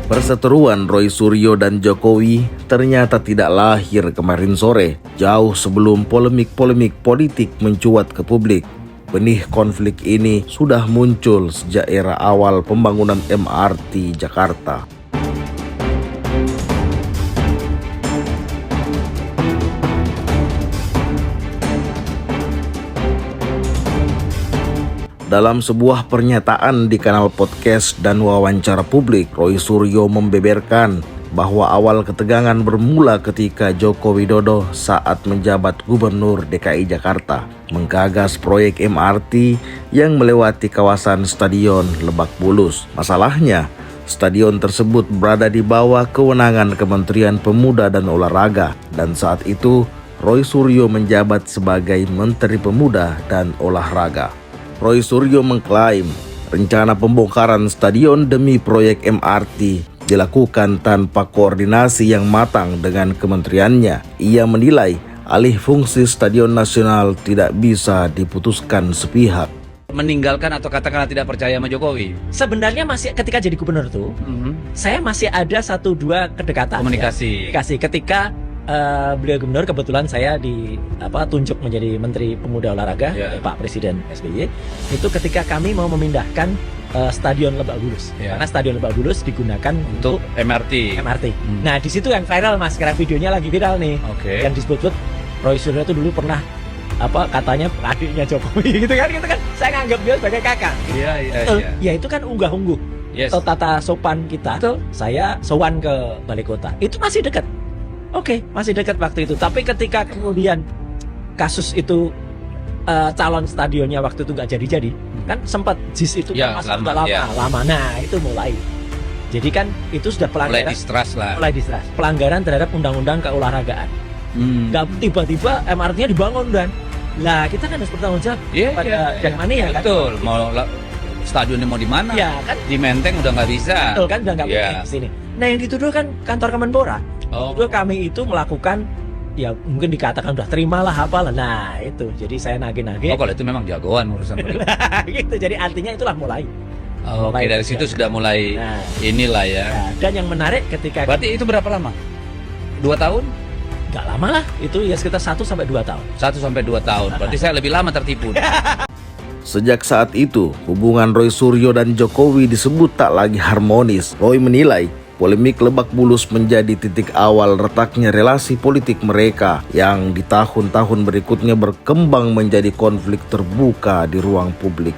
Perseteruan Roy Suryo dan Jokowi ternyata tidak lahir kemarin sore, jauh sebelum polemik-polemik politik mencuat ke publik. Benih konflik ini sudah muncul sejak era awal pembangunan MRT Jakarta. Dalam sebuah pernyataan di kanal podcast dan wawancara publik, Roy Suryo membeberkan bahwa awal ketegangan bermula ketika Joko Widodo saat menjabat Gubernur DKI Jakarta menggagas proyek MRT yang melewati kawasan Stadion Lebak Bulus. Masalahnya, stadion tersebut berada di bawah kewenangan Kementerian Pemuda dan Olahraga, dan saat itu Roy Suryo menjabat sebagai Menteri Pemuda dan Olahraga. Roy Suryo mengklaim rencana pembongkaran stadion demi proyek MRT dilakukan tanpa koordinasi yang matang dengan kementeriannya. Ia menilai alih fungsi Stadion Nasional tidak bisa diputuskan sepihak. Meninggalkan atau katakanlah tidak percaya sama Jokowi. Sebenarnya masih ketika jadi gubernur tuh, saya masih ada 1-2 kedekatan. Komunikasi. Ya. Ketika beliau gubernur, kebetulan saya tunjuk menjadi Menteri Pemuda Olahraga oleh Pak Presiden SBY. Itu ketika kami mau memindahkan Stadion Lebak Bulus, karena Stadion Lebak Bulus digunakan untuk MRT. Nah di situ yang viral mas, sekarang videonya lagi viral nih, yang disebut Roy Suryo itu dulu pernah katanya adiknya Jokowi gitu kan, saya nganggap dia sebagai kakak. Ya itu kan unggah-ungguh. Atau tata sopan kita itu saya sowan ke balai kota, itu masih dekat. Masih dekat waktu itu. Tapi ketika kemudian kasus itu calon stadionnya waktu itu nggak jadi, kan sempat JIS itu kan masih lama. Nah itu mulai. Jadi kan itu sudah pelanggaran. Mulai distrust. Pelanggaran terhadap undang-undang keolahragaan. Nggak tiba-tiba MRT-nya dibangun dan, lah kita kan harus bertanggung jawab pada Jakmania kan. Betul. Mau stadionnya mau di mana? Ya kan. Di Menteng udah nggak bisa. Betul kan, udah nggak bisa di sini. Nah yang dituduh kan kantor Kemenpora. Dulu kami itu melakukan, ya mungkin dikatakan udah terimalah apalah. Nah itu, jadi saya nagih-nagih. Kalau itu memang jagoan urusan gitu, jadi artinya itulah mulai. Dari situ sudah mulai inilah ya. Dan yang menarik ketika. Berarti itu berapa lama? 2 tahun? Gak lama lah, itu ya sekitar 1-2 tahun. 1-2 tahun, berarti saya lebih lama tertipu. Sejak saat itu, hubungan Roy Suryo dan Jokowi disebut tak lagi harmonis. Roy menilai polemik Lebak Bulus menjadi titik awal retaknya relasi politik mereka yang di tahun-tahun berikutnya berkembang menjadi konflik terbuka di ruang publik.